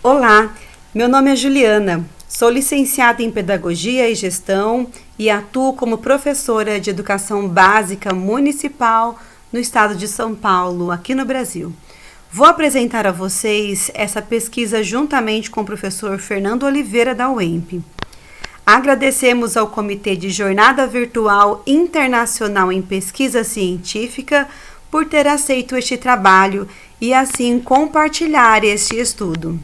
Olá, meu nome é Juliana, sou licenciada em Pedagogia e Gestão e atuo como professora de Educação Básica Municipal no estado de São Paulo, aqui no Brasil. Vou apresentar a vocês essa pesquisa juntamente com o professor Fernando Oliveira da UEMP. Agradecemos ao Comitê de Jornada Virtual Internacional em Pesquisa Científica por ter aceito este trabalho e assim compartilhar este estudo.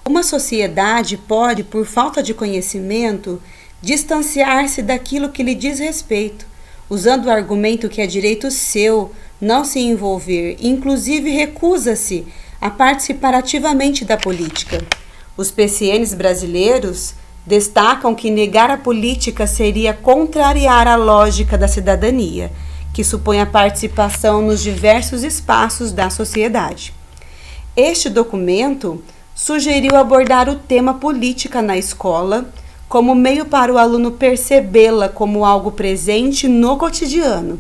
Uma sociedade pode, por falta de conhecimento, distanciar-se daquilo que lhe diz respeito, usando o argumento que é direito seu não se envolver, inclusive recusa-se a participar ativamente da política. Os PCNs brasileiros destacam que negar a política seria contrariar a lógica da cidadania, que supõe a participação nos diversos espaços da sociedade. Este documento sugeriu abordar o tema política na escola como meio para o aluno percebê-la como algo presente no cotidiano,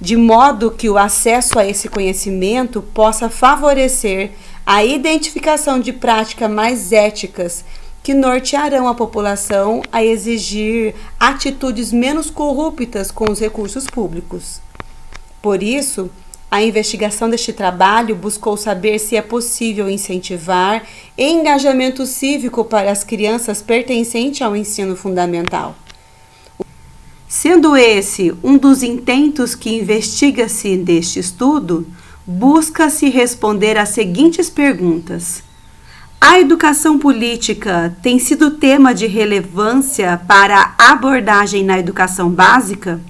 de modo que o acesso a esse conhecimento possa favorecer a identificação de práticas mais éticas que nortearão a população a exigir atitudes menos corruptas com os recursos públicos. Por isso, a investigação deste trabalho buscou saber se é possível incentivar engajamento cívico para as crianças pertencente ao ensino fundamental. Sendo esse um dos intentos que investiga-se neste estudo, busca-se responder às seguintes perguntas. A educação política tem sido tema de relevância para a abordagem na educação básica?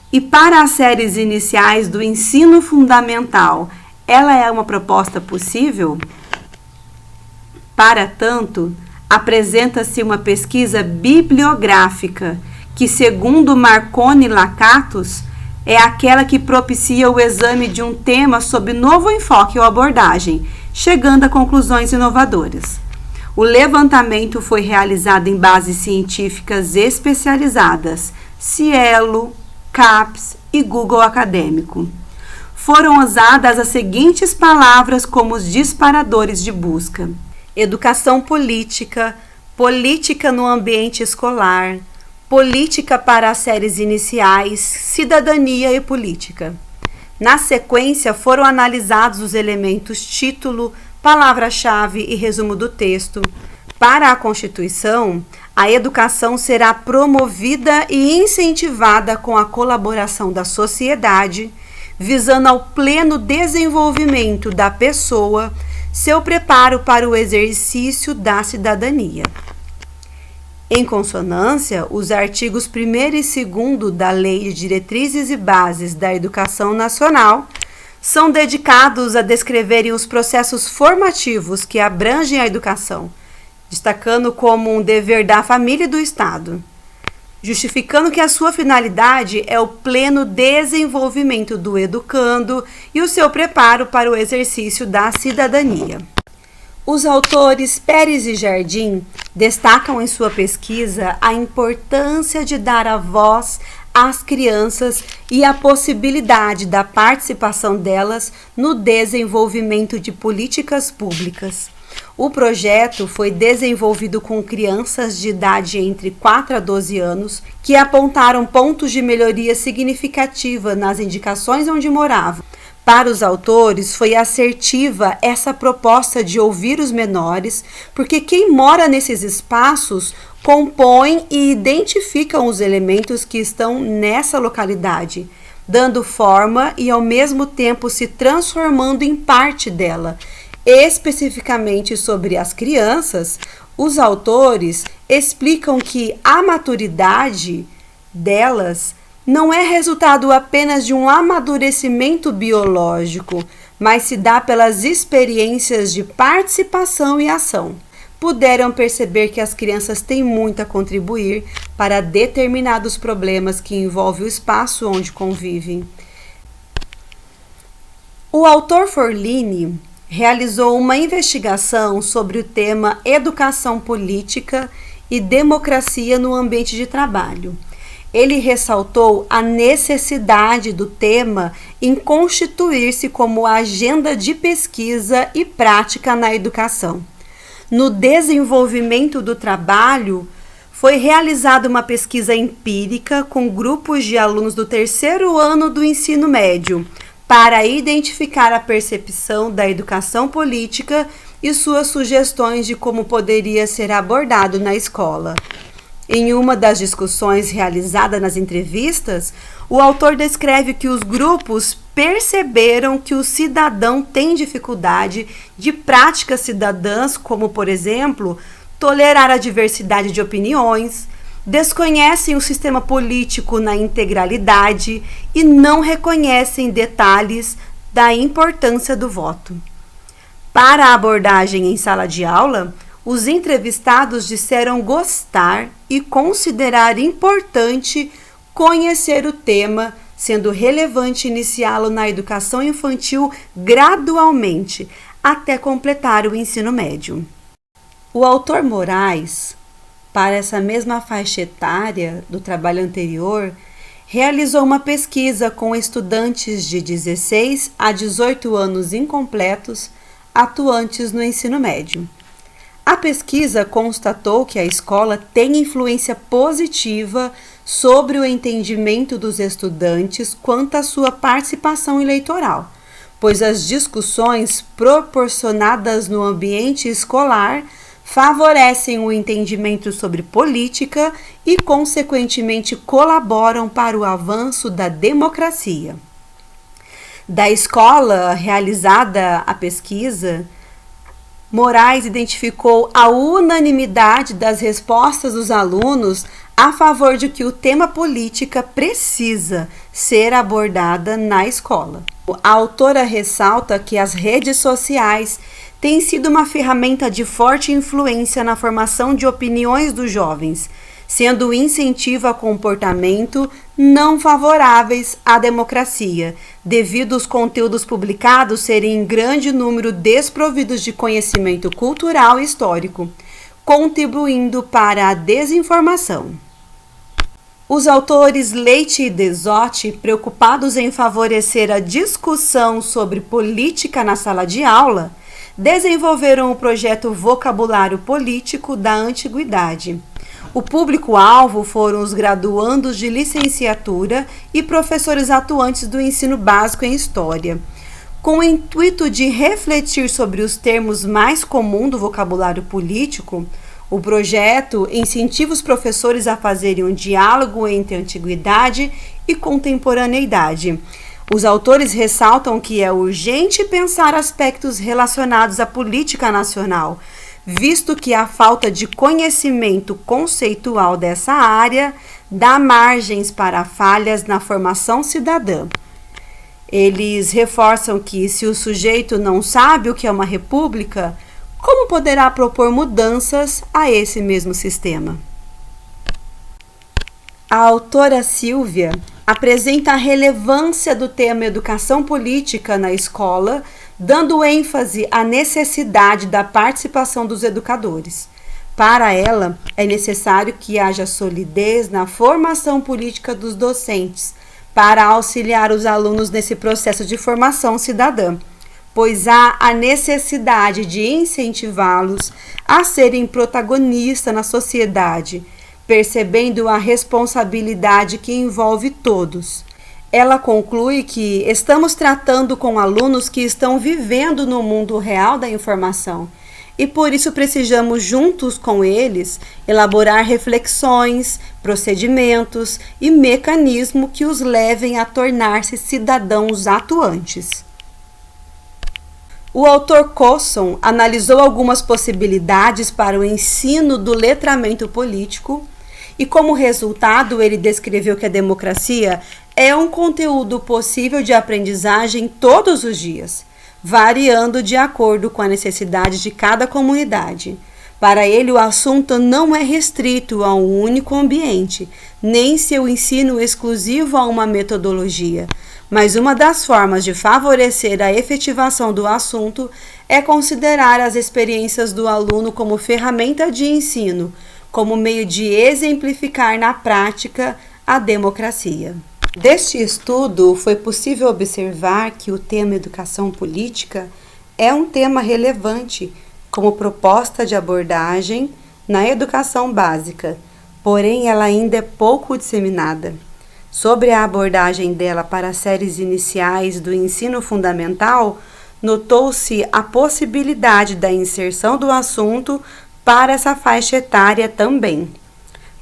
E para as séries iniciais do ensino fundamental, ela é uma proposta possível? Para tanto, apresenta-se uma pesquisa bibliográfica que, segundo Marconi Lakatos, é aquela que propicia o exame de um tema sob novo enfoque ou abordagem, chegando a conclusões inovadoras. O levantamento foi realizado em bases científicas especializadas, Cielo, CAPES e Google Acadêmico. Foram usadas as seguintes palavras como os disparadores de busca: educação política, política no ambiente escolar, política para as séries iniciais, cidadania e política. Na sequência, foram analisados os elementos título, palavra-chave e resumo do texto. Para a Constituição, a educação será promovida e incentivada com a colaboração da sociedade, visando ao pleno desenvolvimento da pessoa, seu preparo para o exercício da cidadania. Em consonância, os artigos 1º e 2º da Lei de Diretrizes e Bases da Educação Nacional são dedicados a descreverem os processos formativos que abrangem a educação, destacando como um dever da família e do Estado, justificando que a sua finalidade é o pleno desenvolvimento do educando e o seu preparo para o exercício da cidadania. Os autores Pérez e Jardim destacam em sua pesquisa a importância de dar a voz às crianças e a possibilidade da participação delas no desenvolvimento de políticas públicas. O projeto foi desenvolvido com crianças de idade entre 4 a 12 anos que apontaram pontos de melhoria significativa nas indicações onde moravam. Para os autores, foi assertiva essa proposta de ouvir os menores, porque quem mora nesses espaços compõe e identificam os elementos que estão nessa localidade, dando forma e ao mesmo tempo se transformando em parte dela. Especificamente sobre as crianças, os autores explicam que a maturidade delas não é resultado apenas de um amadurecimento biológico, mas se dá pelas experiências de participação e ação. Puderam perceber que as crianças têm muito a contribuir para determinados problemas que envolvem o espaço onde convivem. O autor Forlini realizou uma investigação sobre o tema educação política e democracia no ambiente de trabalho. Ele ressaltou a necessidade do tema em constituir-se como agenda de pesquisa e prática na educação. No desenvolvimento do trabalho, foi realizada uma pesquisa empírica com grupos de alunos do terceiro ano do ensino médio para identificar a percepção da educação política e suas sugestões de como poderia ser abordado na escola. Em uma das discussões realizadas nas entrevistas, o autor descreve que os grupos perceberam que o cidadão tem dificuldade de práticas cidadãs, como, por exemplo, tolerar a diversidade de opiniões, desconhecem o sistema político na integralidade e não reconhecem detalhes da importância do voto. Para a abordagem em sala de aula, os entrevistados disseram gostar e considerar importante conhecer o tema, sendo relevante iniciá-lo na educação infantil gradualmente, até completar o ensino médio. O autor Moraes, para essa mesma faixa etária do trabalho anterior, realizou uma pesquisa com estudantes de 16 a 18 anos incompletos atuantes no ensino médio. A pesquisa constatou que a escola tem influência positiva sobre o entendimento dos estudantes quanto à sua participação eleitoral, pois as discussões proporcionadas no ambiente escolar favorecem o entendimento sobre política e, consequentemente, colaboram para o avanço da democracia. Da escola realizada a pesquisa, Moraes identificou a unanimidade das respostas dos alunos a favor de que o tema política precisa ser abordada na escola. A autora ressalta que as redes sociais têm sido uma ferramenta de forte influência na formação de opiniões dos jovens, sendo incentivo a comportamento não favoráveis à democracia, devido aos conteúdos publicados serem em grande número desprovidos de conhecimento cultural e histórico, contribuindo para a desinformação. Os autores Leite e Desotti, preocupados em favorecer a discussão sobre política na sala de aula, desenvolveram o projeto Vocabulário Político da Antiguidade. O público-alvo foram os graduandos de licenciatura e professores atuantes do ensino básico em História. Com o intuito de refletir sobre os termos mais comuns do vocabulário político, o projeto incentiva os professores a fazerem um diálogo entre antiguidade e contemporaneidade. Os autores ressaltam que é urgente pensar aspectos relacionados à política nacional, visto que a falta de conhecimento conceitual dessa área dá margens para falhas na formação cidadã. Eles reforçam que, se o sujeito não sabe o que é uma república, como poderá propor mudanças a esse mesmo sistema? A autora Silvia apresenta a relevância do tema educação política na escola, dando ênfase à necessidade da participação dos educadores. Para ela, é necessário que haja solidez na formação política dos docentes, para auxiliar os alunos nesse processo de formação cidadã, pois há a necessidade de incentivá-los a serem protagonistas na sociedade, percebendo a responsabilidade que envolve todos. Ela conclui que estamos tratando com alunos que estão vivendo no mundo real da informação e por isso precisamos, juntos com eles, elaborar reflexões, procedimentos e mecanismos que os levem a tornar-se cidadãos atuantes. O autor Cosson analisou algumas possibilidades para o ensino do letramento político e, como resultado, ele descreveu que a democracia é um conteúdo possível de aprendizagem todos os dias, variando de acordo com a necessidade de cada comunidade. Para ele, o assunto não é restrito a um único ambiente, nem seu ensino exclusivo a uma metodologia, mas uma das formas de favorecer a efetivação do assunto é considerar as experiências do aluno como ferramenta de ensino, como meio de exemplificar na prática a democracia. Deste estudo, foi possível observar que o tema educação política é um tema relevante como proposta de abordagem na educação básica, porém ela ainda é pouco disseminada. Sobre a abordagem dela para as séries iniciais do ensino fundamental, notou-se a possibilidade da inserção do assunto para essa faixa etária também.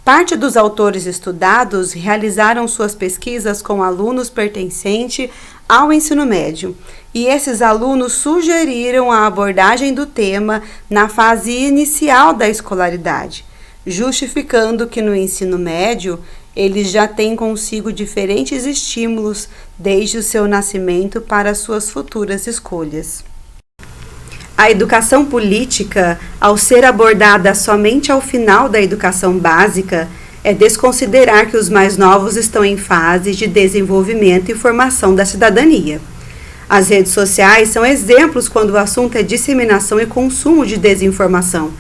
Parte dos autores estudados realizaram suas pesquisas com alunos pertencentes ao ensino médio, e esses alunos sugeriram a abordagem do tema na fase inicial da escolaridade, justificando que no ensino médio eles já têm consigo diferentes estímulos desde o seu nascimento para suas futuras escolhas. A educação política, ao ser abordada somente ao final da educação básica, é desconsiderar que os mais novos estão em fase de desenvolvimento e formação da cidadania. As redes sociais são exemplos quando o assunto é disseminação e consumo de desinformação.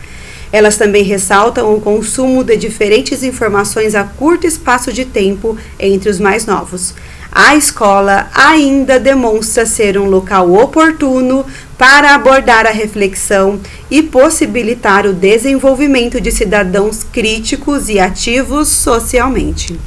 Elas também ressaltam o consumo de diferentes informações a curto espaço de tempo entre os mais novos. A escola ainda demonstra ser um local oportuno para abordar a reflexão e possibilitar o desenvolvimento de cidadãos críticos e ativos socialmente.